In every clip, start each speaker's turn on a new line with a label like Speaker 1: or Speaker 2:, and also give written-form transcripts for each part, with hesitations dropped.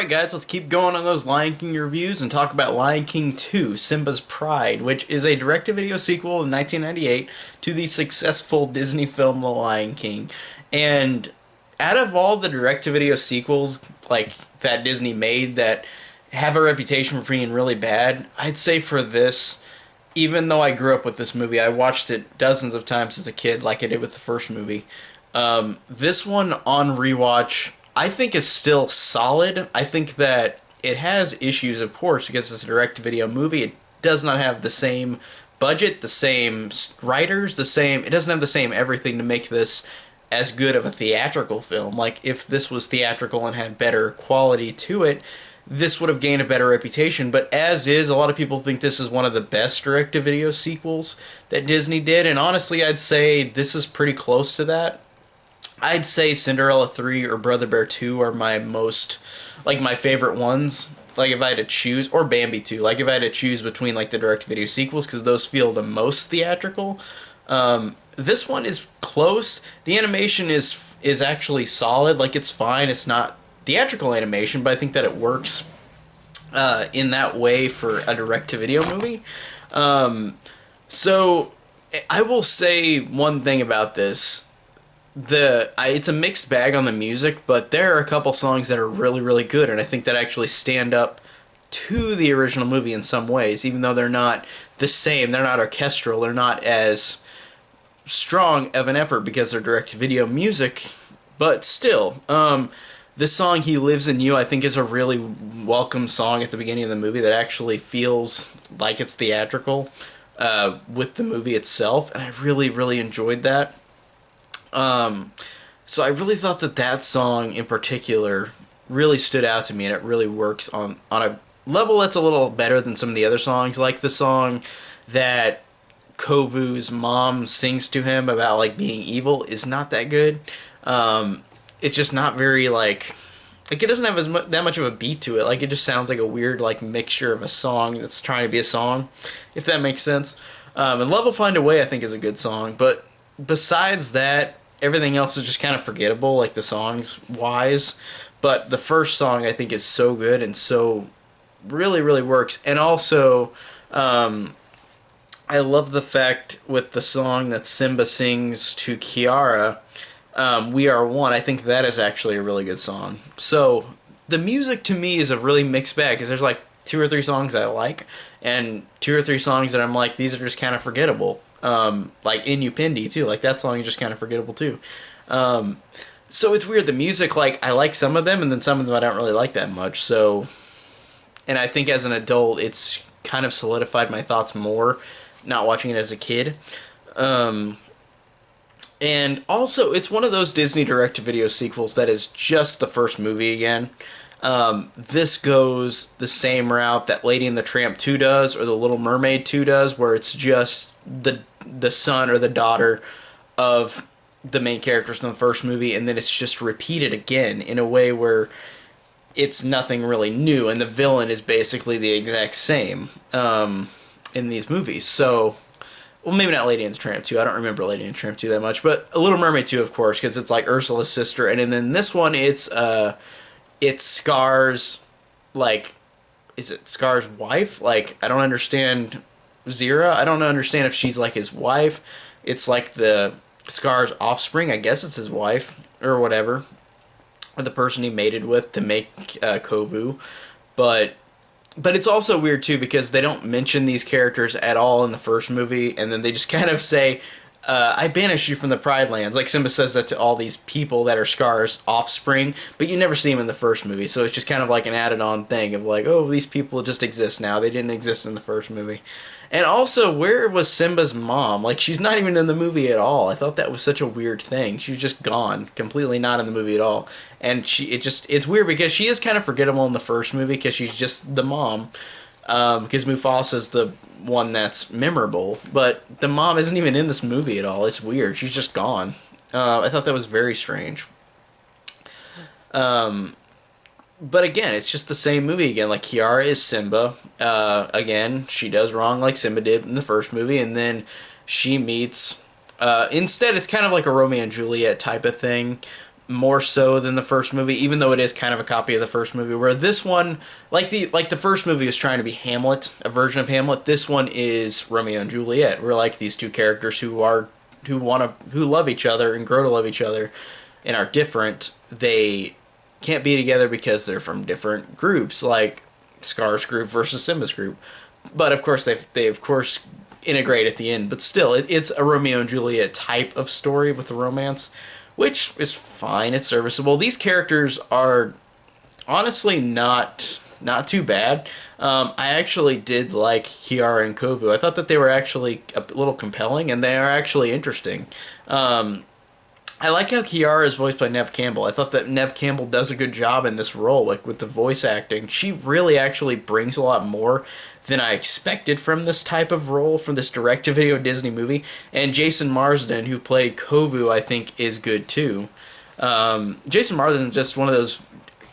Speaker 1: Alright guys, let's keep going on those Lion King reviews and talk about Lion King 2, Simba's Pride, which is a direct-to-video sequel in 1998 to the successful Disney film The Lion King. And out of all the direct-to-video sequels like that Disney made that have a reputation for being really bad, I'd say for this, even though I grew up with this movie, I watched it dozens of times as a kid like I did with the first movie. This one on rewatch I think is still solid. I think that it has issues, of course, because it's a direct-to-video movie. It does not have the same budget, the same writers, the same. It doesn't have the same everything to make this as good of a theatrical film. Like, if this was theatrical and had better quality to it, this would have gained a better reputation. But as is, a lot of people think this is one of the best direct-to-video sequels that Disney did. And honestly, I'd say this is pretty close to that. I'd say Cinderella 3 or Brother Bear 2 are my most, like, my favorite ones. Like, if I had to choose, or Bambi 2, like, if I had to choose between, like, the direct-to-video sequels, because those feel the most theatrical. This one is close. The animation is actually solid. Like, it's fine. It's not theatrical animation, but I think that it works in that way for a direct-to-video movie. So, I will say one thing about this. It's a mixed bag on the music, but there are a couple songs that are really, really good, and I think that actually stand up to the original movie in some ways, even though they're not the same. They're not orchestral. They're not as strong of an effort because they're direct-to-video music, but still. The song He Lives in You, I think, is a really welcome song at the beginning of the movie that actually feels like it's theatrical with the movie itself, and I really, really enjoyed that. So I really thought that song in particular really stood out to me, and it really works on a level that's a little better than some of the other songs, like the song that Kovu's mom sings to him about, like, being evil is not that good. It's just not very, like it doesn't have that much of a beat to it. Like, it just sounds like a weird, like, mixture of a song that's trying to be a song, if that makes sense. And Love Will Find a Way, I think, is a good song, but besides that, everything else is just kind of forgettable, like the songs wise. But the first song, I think, is so good and so really, really works. And also, I love the fact with the song that Simba sings to Kiara, We Are One. I think that is actually a really good song. So the music to me is a really mixed bag, because there's like 2 or 3 songs I like, and 2 or 3 songs that I'm like, these are just kind of forgettable. Like Inupindi too, like that song is just kind of forgettable too. So it's weird, the music, like, I like some of them, and then some of them I don't really like that much. So, and I think as an adult, it's kind of solidified my thoughts more, not watching it as a kid. And also, it's one of those Disney direct-to-video sequels that is just the first movie again. This goes the same route that Lady and the Tramp 2 does, or The Little Mermaid 2 does, where it's just the son or the daughter of the main characters in the first movie, and then it's just repeated again in a way where it's nothing really new, and the villain is basically the exact same in these movies. So, well, maybe not Lady and the Tramp 2. I don't remember Lady and the Tramp 2 that much, but A Little Mermaid 2, of course, because it's like Ursula's sister, and then this one, it's Scar's, like, is it Scar's wife? Like, I don't understand Zira. I don't understand if she's like his wife. It's like the Scar's offspring. I guess it's his wife or whatever, or the person he mated with to make Kovu. But it's also weird too, because they don't mention these characters at all in the first movie, and then they just kind of say, I banish you from the Pride Lands. Like, Simba says that to all these people that are Scar's offspring, but you never see them in the first movie, so it's just kind of like an added-on thing of like, oh, these people just exist now. They didn't exist in the first movie. And also, where was Simba's mom? Like, she's not even in the movie at all. I thought that was such a weird thing. She was just gone, completely not in the movie at all. And it's weird because she is kind of forgettable in the first movie because she's just the mom. Because Mufasa's the one that's memorable, but the mom isn't even in this movie at all. It's weird. She's just gone. I thought that was very strange. But again, it's just the same movie again. Like, Kiara is Simba. Again, she does wrong like Simba did in the first movie, and then she meets... instead, it's kind of like a Romeo and Juliet type of thing. more so than the first movie, even though it is kind of a copy of the first movie. Where this one, like the first movie was trying to be Hamlet, a version of Hamlet. This one is Romeo and Juliet. We're like these two characters who love each other and grow to love each other, and are different. They can't be together because they're from different groups, like Scar's group versus Simba's group. But of course, they of course integrate at the end. But still, it's a Romeo and Juliet type of story with the romance, which is fine. It's serviceable. These characters are honestly not too bad. I actually did like Kiara and Kovu. I thought that they were actually a little compelling, and they are actually interesting. I like how Kiara is voiced by Neve Campbell. I thought that Neve Campbell does a good job in this role, like with the voice acting. She really actually brings a lot more than I expected from this type of role, from this direct-to-video Disney movie. And Jason Marsden, who played Kovu, I think is good too. Jason Marsden is just one of those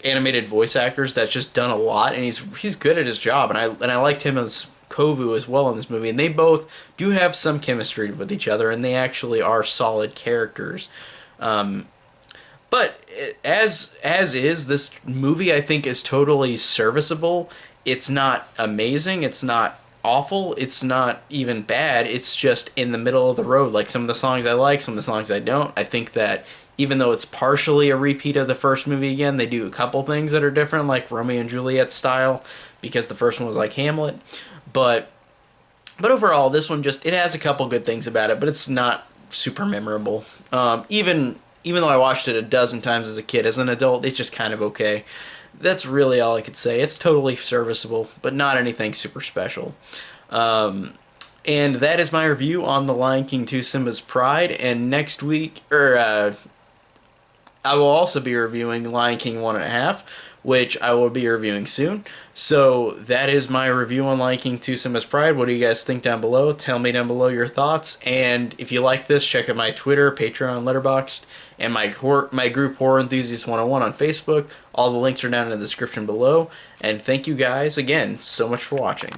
Speaker 1: animated voice actors that's just done a lot, and he's good at his job. And I liked him as Kovu as well in this movie, and they both do have some chemistry with each other, and they actually are solid characters. But as is, this movie I think is totally serviceable. It's not amazing. It's not awful. It's not even bad. It's just in the middle of the road. Like some of the songs I like, some of the songs I don't. I think that even though it's partially a repeat of the first movie again, they do a couple things that are different, like Romeo and Juliet style, because the first one was like Hamlet. But overall, this one it has a couple good things about it, but it's not super memorable. Even though I watched it a dozen times as a kid, as an adult, it's just kind of okay. That's really all I could say. It's totally serviceable, but not anything super special. And that is my review on The Lion King 2 Simba's Pride. And next week, I will also be reviewing Lion King 1.5, which I will be reviewing soon. So that is my review on Lion King 2 Simba's Pride. What do you guys think down below? Tell me down below your thoughts. And if you like this, check out my Twitter, Patreon, Letterboxd, and my group Horror Enthusiast 101 on Facebook. All the links are down in the description below. And thank you guys again so much for watching.